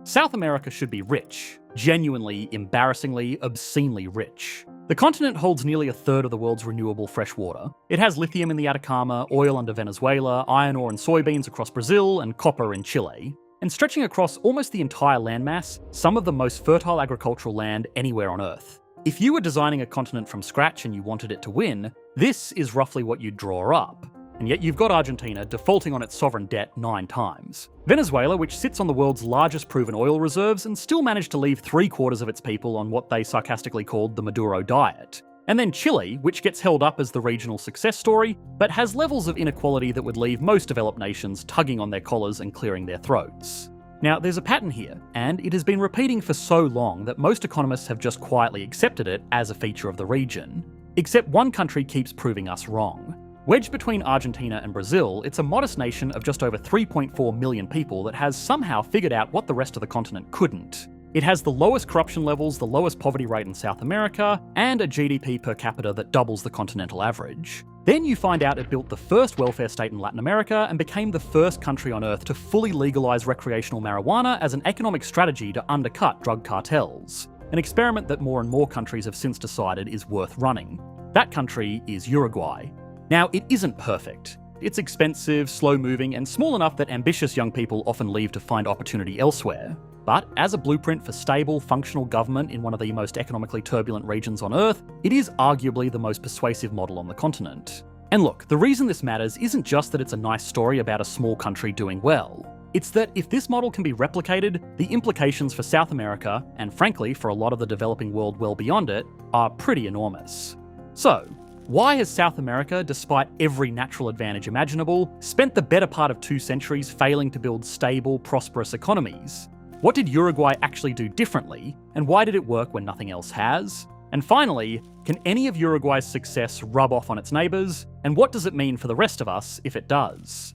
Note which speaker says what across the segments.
Speaker 1: South America should be rich. Genuinely, embarrassingly, obscenely rich. The continent holds nearly a third of the world's renewable fresh water. It has lithium in the Atacama, oil under Venezuela, iron ore and soybeans across Brazil, and copper in Chile. And stretching across almost the entire landmass, some of the most fertile agricultural land anywhere on Earth. If you were designing a continent from scratch and you wanted it to win, this is roughly what you'd draw up. And yet you've got Argentina defaulting on its sovereign debt 9 times. Venezuela, which sits on the world's largest proven oil reserves and still managed to leave 3/4 of its people on what they sarcastically called the Maduro diet. And then Chile, which gets held up as the regional success story, but has levels of inequality that would leave most developed nations tugging on their collars and clearing their throats. Now, there's a pattern here, and it has been repeating for so long that most economists have just quietly accepted it as a feature of the region. Except one country keeps proving us wrong. Wedged between Argentina and Brazil, it's a modest nation of just over 3.4 million people that has somehow figured out what the rest of the continent couldn't. It has the lowest corruption levels, the lowest poverty rate in South America, and a GDP per capita that doubles the continental average. Then you find out it built the first welfare state in Latin America and became the first country on Earth to fully legalise recreational marijuana as an economic strategy to undercut drug cartels. An experiment that more and more countries have since decided is worth running. That country is Uruguay. Now, it isn't perfect. It's expensive, slow-moving, and small enough that ambitious young people often leave to find opportunity elsewhere. But as a blueprint for stable, functional government in one of the most economically turbulent regions on Earth, it is arguably the most persuasive model on the continent. And look, the reason this matters isn't just that it's a nice story about a small country doing well. It's that if this model can be replicated, the implications for South America, and frankly for a lot of the developing world well beyond it, are pretty enormous. So, why has South America, despite every natural advantage imaginable, spent the better part of 2 centuries failing to build stable, prosperous economies? What did Uruguay actually do differently, and why did it work when nothing else has? And finally, can any of Uruguay's success rub off on its neighbours, and what does it mean for the rest of us if it does?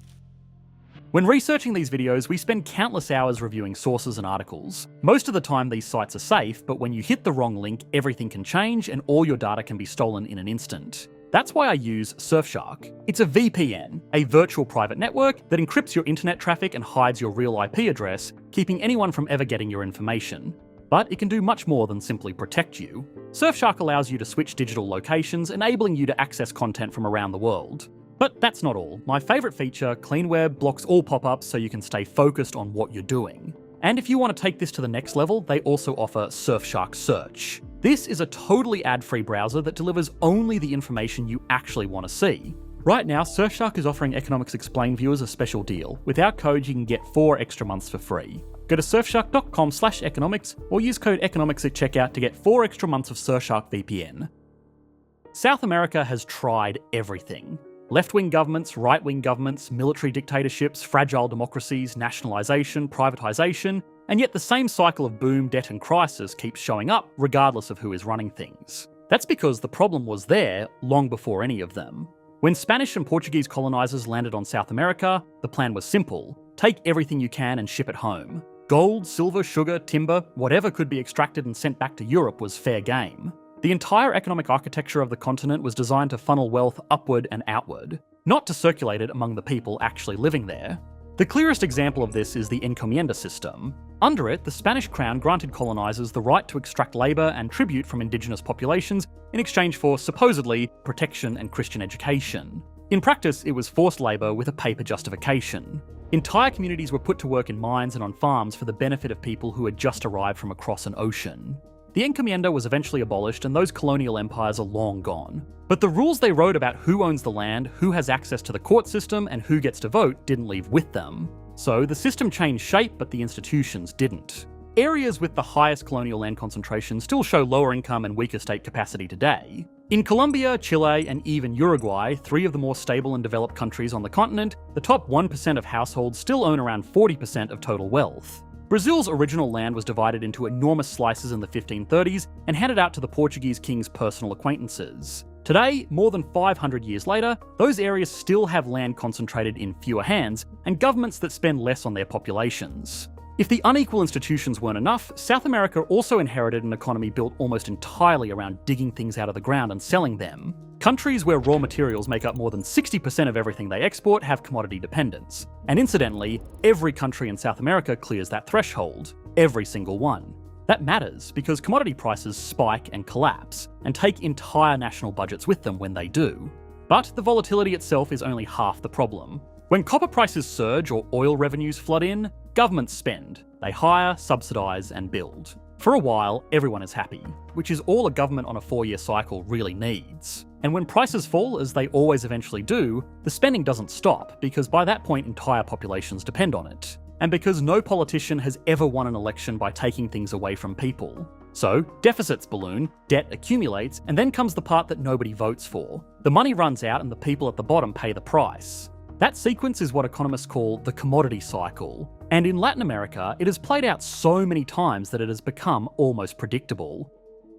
Speaker 1: When researching these videos, we spend countless hours reviewing sources and articles. Most of the time these sites are safe, but when you hit the wrong link, everything can change and all your data can be stolen in an instant. That's why I use Surfshark. It's a VPN, a virtual private network that encrypts your internet traffic and hides your real IP address, keeping anyone from ever getting your information. But it can do much more than simply protect you. Surfshark allows you to switch digital locations, enabling you to access content from around the world. But that's not all. My favourite feature, Clean Web, blocks all pop-ups so you can stay focused on what you're doing. And if you want to take this to the next level, they also offer Surfshark Search. This is a totally ad-free browser that delivers only the information you actually want to see. Right now, Surfshark is offering Economics Explained viewers a special deal. With our code, you can get 4 extra months for free. Go to surfshark.com/economics or use code economics at checkout to get 4 extra months of Surfshark VPN. South America has tried everything. Left-wing governments, right-wing governments, military dictatorships, fragile democracies, nationalisation, privatisation, and yet the same cycle of boom, debt and crisis keeps showing up regardless of who is running things. That's because the problem was there long before any of them. When Spanish and Portuguese colonisers landed on South America, the plan was simple: take everything you can and ship it home. Gold, silver, sugar, timber, whatever could be extracted and sent back to Europe was fair game. The entire economic architecture of the continent was designed to funnel wealth upward and outward, not to circulate it among the people actually living there. The clearest example of this is the encomienda system. Under it, the Spanish crown granted colonisers the right to extract labour and tribute from indigenous populations in exchange for, supposedly, protection and Christian education. In practice, it was forced labour with a paper justification. Entire communities were put to work in mines and on farms for the benefit of people who had just arrived from across an ocean. The encomienda was eventually abolished and those colonial empires are long gone. But the rules they wrote about who owns the land, who has access to the court system, and who gets to vote didn't leave with them. So the system changed shape, but the institutions didn't. Areas with the highest colonial land concentration still show lower income and weaker state capacity today. In Colombia, Chile, and even Uruguay, 3 of the more stable and developed countries on the continent, the top 1% of households still own around 40% of total wealth. Brazil's original land was divided into enormous slices in the 1530s and handed out to the Portuguese king's personal acquaintances. Today, more than 500 years later, those areas still have land concentrated in fewer hands and governments that spend less on their populations. If the unequal institutions weren't enough, South America also inherited an economy built almost entirely around digging things out of the ground and selling them. Countries where raw materials make up more than 60% of everything they export have commodity dependence. And incidentally, every country in South America clears that threshold. Every single one. That matters because commodity prices spike and collapse, and take entire national budgets with them when they do. But the volatility itself is only half the problem. When copper prices surge or oil revenues flood in, governments spend. They hire, subsidise and build. For a while, everyone is happy, which is all a government on a 4-year cycle really needs. And when prices fall, as they always eventually do, the spending doesn't stop, because by that point entire populations depend on it. And because no politician has ever won an election by taking things away from people. So, deficits balloon, debt accumulates, and then comes the part that nobody votes for. The money runs out and the people at the bottom pay the price. That sequence is what economists call the commodity cycle. And in Latin America, it has played out so many times that it has become almost predictable.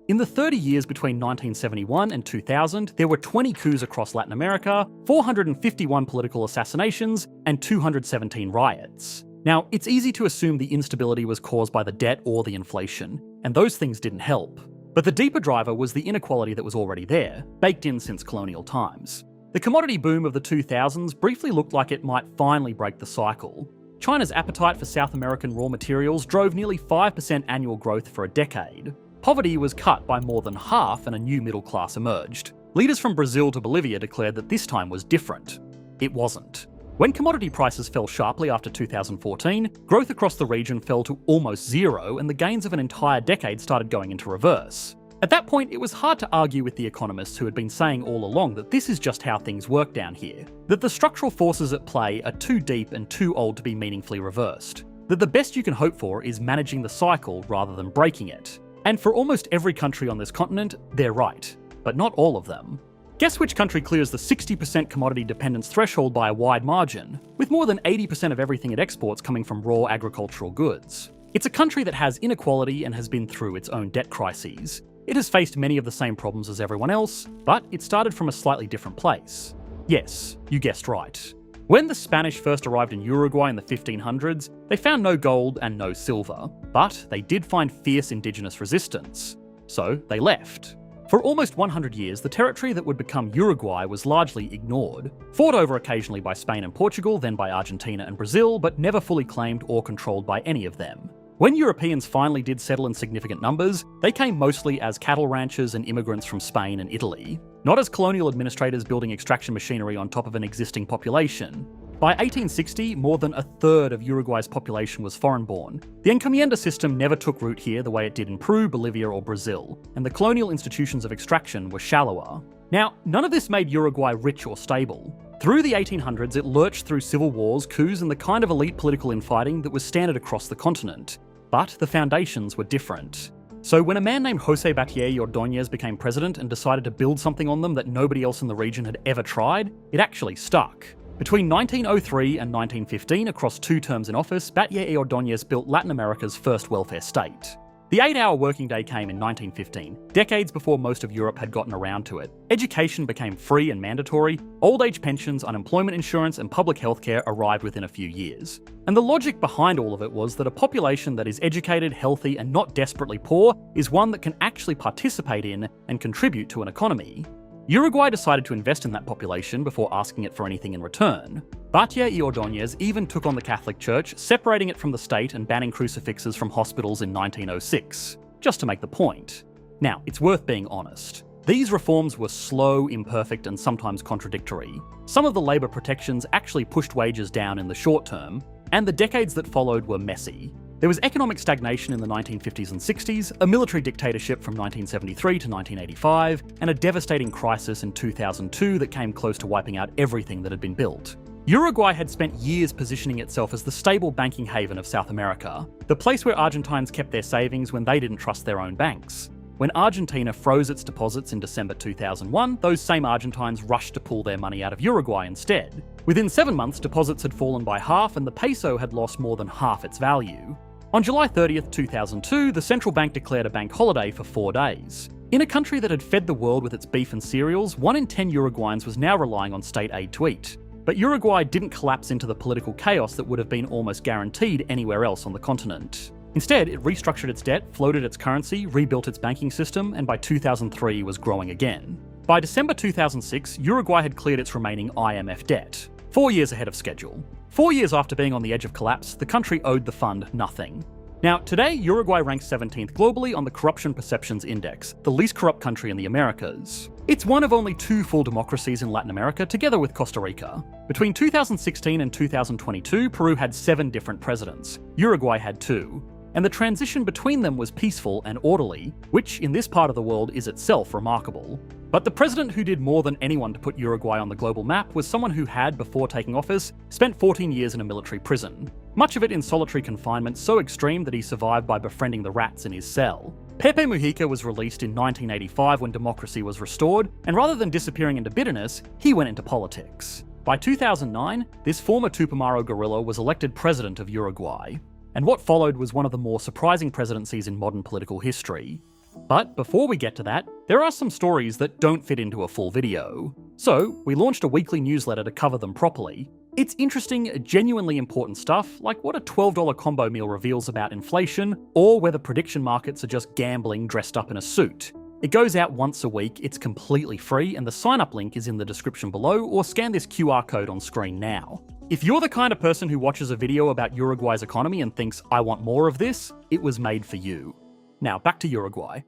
Speaker 1: In the 30 years between 1971 and 2000, there were 20 coups across Latin America, 451 political assassinations, and 217 riots. Now, it's easy to assume the instability was caused by the debt or the inflation, and those things didn't help. But the deeper driver was the inequality that was already there, baked in since colonial times. The commodity boom of the 2000s briefly looked like it might finally break the cycle. China's appetite for South American raw materials drove nearly 5% annual growth for a decade. Poverty was cut by more than half and a new middle class emerged. Leaders from Brazil to Bolivia declared that this time was different. It wasn't. When commodity prices fell sharply after 2014, growth across the region fell to almost zero and the gains of an entire decade started going into reverse. At that point, it was hard to argue with the economists who had been saying all along that this is just how things work down here, that the structural forces at play are too deep and too old to be meaningfully reversed, that the best you can hope for is managing the cycle rather than breaking it. And for almost every country on this continent, they're right, but not all of them. Guess which country clears the 60% commodity dependence threshold by a wide margin, with more than 80% of everything it exports coming from raw agricultural goods. It's a country that has inequality and has been through its own debt crises. It has faced many of the same problems as everyone else, but it started from a slightly different place. Yes, you guessed right. When the Spanish first arrived in Uruguay in the 1500s, they found no gold and no silver, but they did find fierce indigenous resistance. So they left. For almost 100 years, the territory that would become Uruguay was largely ignored, fought over occasionally by Spain and Portugal, then by Argentina and Brazil, but never fully claimed or controlled by any of them. When Europeans finally did settle in significant numbers, they came mostly as cattle ranchers and immigrants from Spain and Italy, not as colonial administrators building extraction machinery on top of an existing population. By 1860, more than a third of Uruguay's population was foreign-born. The encomienda system never took root here the way it did in Peru, Bolivia or Brazil, and the colonial institutions of extraction were shallower. Now, none of this made Uruguay rich or stable. Through the 1800s, it lurched through civil wars, coups and the kind of elite political infighting that was standard across the continent. But the foundations were different. So when a man named José Batier Ordóñez became president and decided to build something on them that nobody else in the region had ever tried, it actually stuck. Between 1903 and 1915, across 2 terms in office, Batier y Ordóñez built Latin America's first welfare state. The 8-hour working day came in 1915, decades before most of Europe had gotten around to it. Education became free and mandatory, old age pensions, unemployment insurance and public healthcare arrived within a few years. And the logic behind all of it was that a population that is educated, healthy and not desperately poor is one that can actually participate in and contribute to an economy. Uruguay decided to invest in that population before asking it for anything in return. Batier y Ordóñez even took on the Catholic Church, separating it from the state and banning crucifixes from hospitals in 1906, just to make the point. Now, it's worth being honest. These reforms were slow, imperfect, and sometimes contradictory. Some of the labour protections actually pushed wages down in the short term, and the decades that followed were messy. There was economic stagnation in the 1950s and 60s, a military dictatorship from 1973 to 1985, and a devastating crisis in 2002 that came close to wiping out everything that had been built. Uruguay had spent years positioning itself as the stable banking haven of South America, the place where Argentines kept their savings when they didn't trust their own banks. When Argentina froze its deposits in December 2001, those same Argentines rushed to pull their money out of Uruguay instead. Within 7 months, deposits had fallen by half and the peso had lost more than half its value. On July 30th, 2002, the central bank declared a bank holiday for 4 days. In a country that had fed the world with its beef and cereals, 1 in 10 Uruguayans was now relying on state aid to eat. But Uruguay didn't collapse into the political chaos that would have been almost guaranteed anywhere else on the continent. Instead, it restructured its debt, floated its currency, rebuilt its banking system, and by 2003 was growing again. By December 2006, Uruguay had cleared its remaining IMF debt, 4 years ahead of schedule. 4 years after being on the edge of collapse, the country owed the fund nothing. Now, today, Uruguay ranks 17th globally on the Corruption Perceptions Index, the least corrupt country in the Americas. It's one of only 2 full democracies in Latin America, together with Costa Rica. Between 2016 and 2022, Peru had 7 different presidents. Uruguay had 2. And the transition between them was peaceful and orderly, which in this part of the world is itself remarkable. But the president who did more than anyone to put Uruguay on the global map was someone who had, before taking office, spent 14 years in a military prison. Much of it in solitary confinement so extreme that he survived by befriending the rats in his cell. Pepe Mujica was released in 1985 when democracy was restored, and rather than disappearing into bitterness, he went into politics. By 2009, this former Tupamaro guerrilla was elected president of Uruguay. And what followed was one of the more surprising presidencies in modern political history. But before we get to that, there are some stories that don't fit into a full video. So, we launched a weekly newsletter to cover them properly. It's interesting, genuinely important stuff, like what a $12 combo meal reveals about inflation, or whether prediction markets are just gambling dressed up in a suit. It goes out once a week, it's completely free, and the sign-up link is in the description below, or scan this QR code on screen now. If you're the kind of person who watches a video about Uruguay's economy and thinks, I want more of this, it was made for you. Now, back to Uruguay.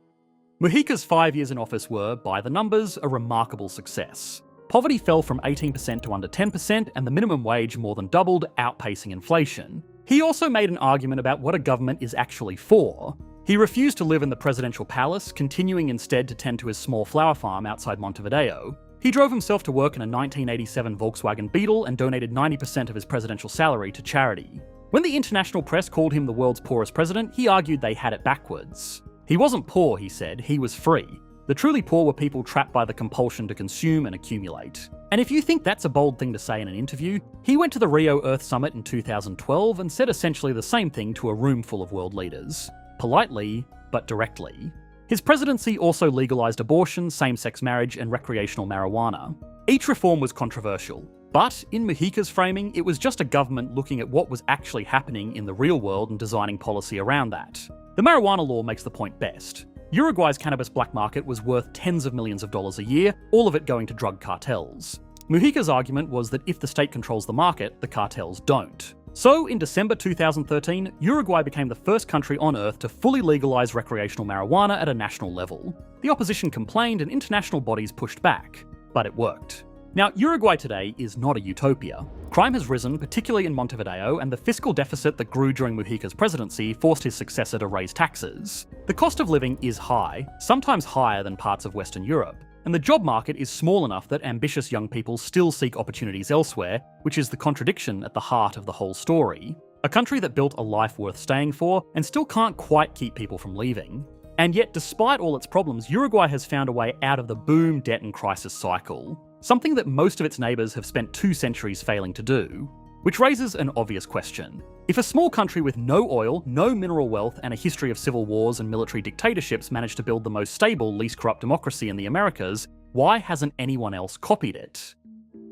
Speaker 1: Mujica's 5 years in office were, by the numbers, a remarkable success. Poverty fell from 18% to under 10%, and the minimum wage more than doubled, outpacing inflation. He also made an argument about what a government is actually for. He refused to live in the presidential palace, continuing instead to tend to his small flower farm outside Montevideo. He drove himself to work in a 1987 Volkswagen Beetle and donated 90% of his presidential salary to charity. When the international press called him the world's poorest president, he argued they had it backwards. He wasn't poor, he said, he was free. The truly poor were people trapped by the compulsion to consume and accumulate. And if you think that's a bold thing to say in an interview, he went to the Rio Earth Summit in 2012 and said essentially the same thing to a room full of world leaders. Politely, but directly. His presidency also legalised abortion, same-sex marriage, and recreational marijuana. Each reform was controversial, but in Mujica's framing, it was just a government looking at what was actually happening in the real world and designing policy around that. The marijuana law makes the point best. Uruguay's cannabis black market was worth tens of millions of dollars a year, all of it going to drug cartels. Mujica's argument was that if the state controls the market, the cartels don't. So, in December 2013, Uruguay became the first country on Earth to fully legalise recreational marijuana at a national level. The opposition complained and international bodies pushed back, but it worked. Now, Uruguay today is not a utopia. Crime has risen, particularly in Montevideo, and the fiscal deficit that grew during Mujica's presidency forced his successor to raise taxes. The cost of living is high, sometimes higher than parts of Western Europe, and the job market is small enough that ambitious young people still seek opportunities elsewhere, which is the contradiction at the heart of the whole story. A country that built a life worth staying for, and still can't quite keep people from leaving. And yet, despite all its problems, Uruguay has found a way out of the boom, debt and crisis cycle. Something that most of its neighbours have spent 2 centuries failing to do. Which raises an obvious question. If a small country with no oil, no mineral wealth, and a history of civil wars and military dictatorships managed to build the most stable, least corrupt democracy in the Americas, why hasn't anyone else copied it?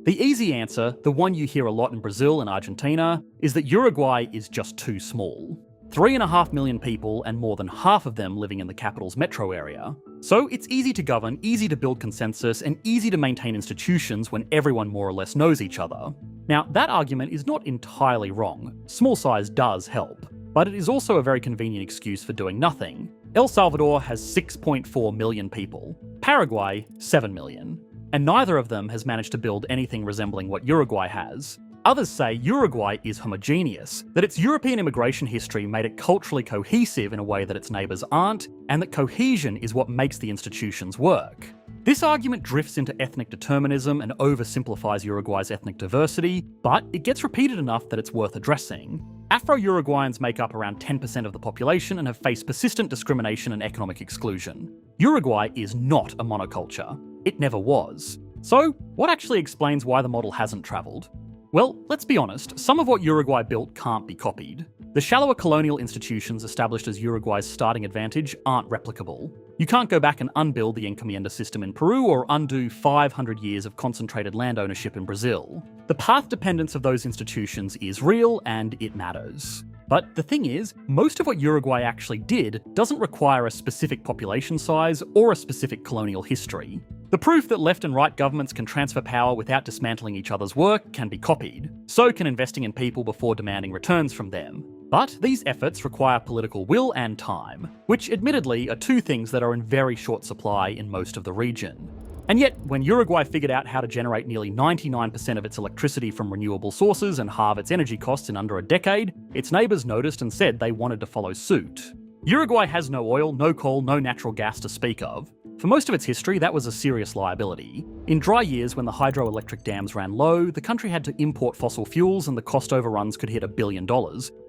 Speaker 1: The easy answer, the one you hear a lot in Brazil and Argentina, is that Uruguay is just too small. 3.5 million people, and more than half of them living in the capital's metro area. So it's easy to govern, easy to build consensus, and easy to maintain institutions when everyone more or less knows each other. Now, that argument is not entirely wrong. Small size does help, but it is also a very convenient excuse for doing nothing. El Salvador has 6.4 million people, Paraguay 7 million, and neither of them has managed to build anything resembling what Uruguay has. Others say Uruguay is homogeneous, that its European immigration history made it culturally cohesive in a way that its neighbours aren't, and that cohesion is what makes the institutions work. This argument drifts into ethnic determinism and oversimplifies Uruguay's ethnic diversity, but it gets repeated enough that it's worth addressing. Afro-Uruguayans make up around 10% of the population and have faced persistent discrimination and economic exclusion. Uruguay is not a monoculture. It never was. So, what actually explains why the model hasn't travelled? Well, let's be honest, some of what Uruguay built can't be copied. The shallower colonial institutions established as Uruguay's starting advantage aren't replicable. You can't go back and unbuild the encomienda system in Peru or undo 500 years of concentrated land ownership in Brazil. The path dependence of those institutions is real and it matters. But the thing is, most of what Uruguay actually did doesn't require a specific population size or a specific colonial history. The proof that left and right governments can transfer power without dismantling each other's work can be copied. So can investing in people before demanding returns from them. But these efforts require political will and time, which admittedly are two things that are in very short supply in most of the region. And yet, when Uruguay figured out how to generate nearly 99% of its electricity from renewable sources and halve its energy costs in under a decade, its neighbours noticed and said they wanted to follow suit. Uruguay has no oil, no coal, no natural gas to speak of. For most of its history, that was a serious liability. In dry years when the hydroelectric dams ran low, the country had to import fossil fuels and the cost overruns could hit $1 billion,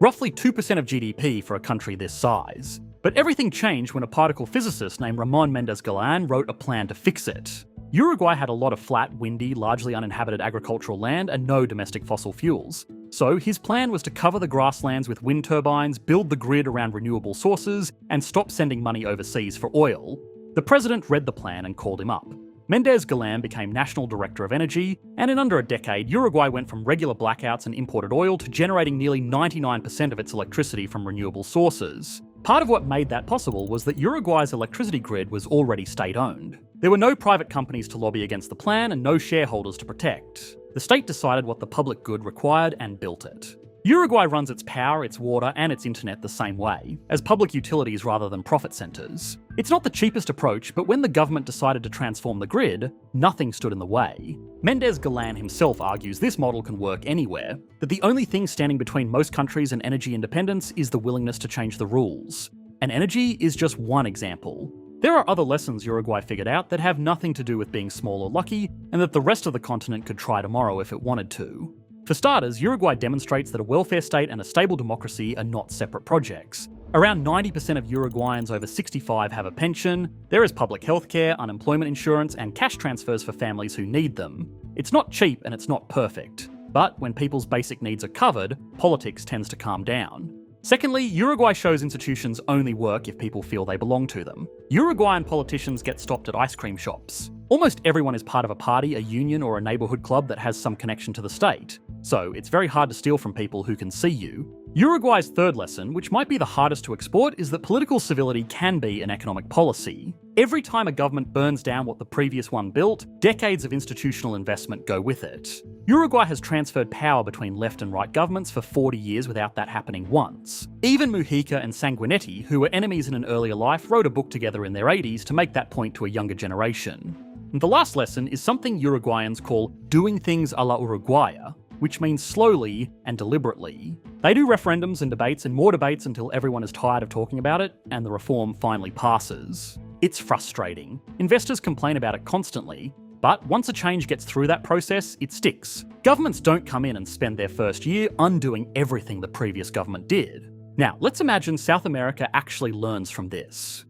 Speaker 1: roughly 2% of GDP for a country this size. But everything changed when a particle physicist named Ramon Mendez-Galán wrote a plan to fix it. Uruguay had a lot of flat, windy, largely uninhabited agricultural land and no domestic fossil fuels. So his plan was to cover the grasslands with wind turbines, build the grid around renewable sources, and stop sending money overseas for oil. The president read the plan and called him up. Mendez-Galán became National Director of Energy, and in under a decade, Uruguay went from regular blackouts and imported oil to generating nearly 99% of its electricity from renewable sources. Part of what made that possible was that Uruguay's electricity grid was already state-owned. There were no private companies to lobby against the plan and no shareholders to protect. The state decided what the public good required and built it. Uruguay runs its power, its water, and its internet the same way, as public utilities rather than profit centres. It's not the cheapest approach, but when the government decided to transform the grid, nothing stood in the way. Mendez-Galán himself argues this model can work anywhere, that the only thing standing between most countries and energy independence is the willingness to change the rules. And energy is just one example. There are other lessons Uruguay figured out that have nothing to do with being small or lucky, and that the rest of the continent could try tomorrow if it wanted to. For starters, Uruguay demonstrates that a welfare state and a stable democracy are not separate projects. Around 90% of Uruguayans over 65 have a pension, there is public healthcare, unemployment insurance, and cash transfers for families who need them. It's not cheap and it's not perfect, but when people's basic needs are covered, politics tends to calm down. Secondly, Uruguay shows institutions only work if people feel they belong to them. Uruguayan politicians get stopped at ice cream shops. Almost everyone is part of a party, a union, or a neighbourhood club that has some connection to the state. So it's very hard to steal from people who can see you. Uruguay's third lesson, which might be the hardest to export, is that political civility can be an economic policy. Every time a government burns down what the previous one built, decades of institutional investment go with it. Uruguay has transferred power between left and right governments for 40 years without that happening once. Even Mujica and Sanguinetti, who were enemies in an earlier life, wrote a book together in their 80s to make that point to a younger generation. And the last lesson is something Uruguayans call doing things a la Uruguaya, which means slowly and deliberately. They do referendums and debates and more debates until everyone is tired of talking about it and the reform finally passes. It's frustrating. Investors complain about it constantly, but once a change gets through that process, it sticks. Governments don't come in and spend their first year undoing everything the previous government did. Now, let's imagine South America actually learns from this.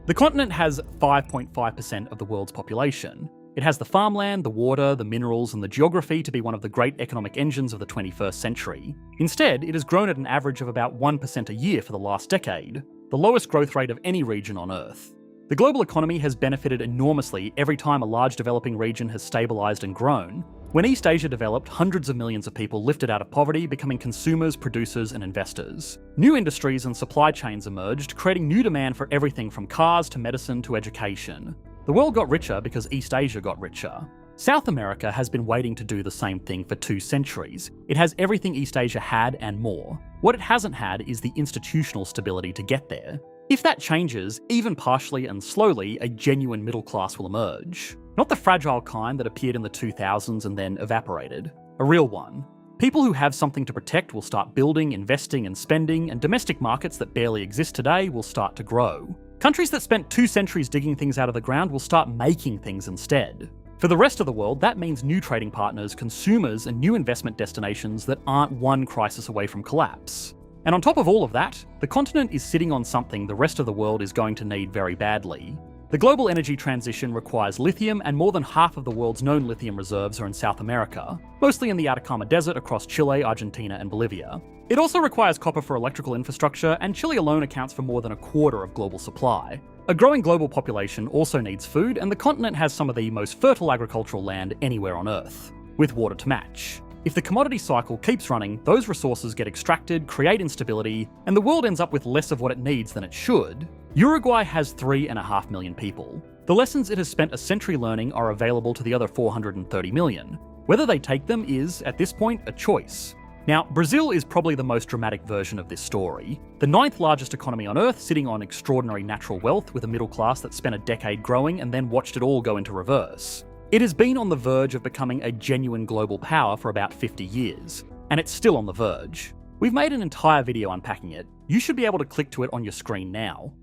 Speaker 1: The continent has 5.5% of the world's population. It has the farmland, the water, the minerals, and the geography to be one of the great economic engines of the 21st century. Instead, it has grown at an average of about 1% a year for the last decade, the lowest growth rate of any region on Earth. The global economy has benefited enormously every time a large developing region has stabilised and grown. When East Asia developed, hundreds of millions of people lifted out of poverty, becoming consumers, producers, and investors. New industries and supply chains emerged, creating new demand for everything from cars to medicine to education. The world got richer because East Asia got richer. South America has been waiting to do the same thing for 2 centuries. It has everything East Asia had and more. What it hasn't had is the institutional stability to get there. If that changes, even partially and slowly, a genuine middle class will emerge. Not the fragile kind that appeared in the 2000s and then evaporated. A real one. People who have something to protect will start building, investing, and spending, and domestic markets that barely exist today will start to grow. Countries that spent 2 centuries digging things out of the ground will start making things instead. For the rest of the world, that means new trading partners, consumers, and new investment destinations that aren't one crisis away from collapse. And on top of all of that, the continent is sitting on something the rest of the world is going to need very badly. The global energy transition requires lithium, and more than half of the world's known lithium reserves are in South America, mostly in the Atacama Desert across Chile, Argentina, and Bolivia. It also requires copper for electrical infrastructure, and Chile alone accounts for more than a quarter of global supply. A growing global population also needs food, and the continent has some of the most fertile agricultural land anywhere on Earth, with water to match. If the commodity cycle keeps running, those resources get extracted, create instability, and the world ends up with less of what it needs than it should. Uruguay has 3.5 million people. The lessons it has spent a century learning are available to the other 430 million. Whether they take them is, at this point, a choice. Now, Brazil is probably the most dramatic version of this story. The 9th largest economy on Earth, sitting on extraordinary natural wealth with a middle class that spent a decade growing and then watched it all go into reverse. It has been on the verge of becoming a genuine global power for about 50 years, and it's still on the verge. We've made an entire video unpacking it. You should be able to click to it on your screen now.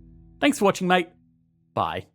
Speaker 1: Thanks for watching, mate. Bye.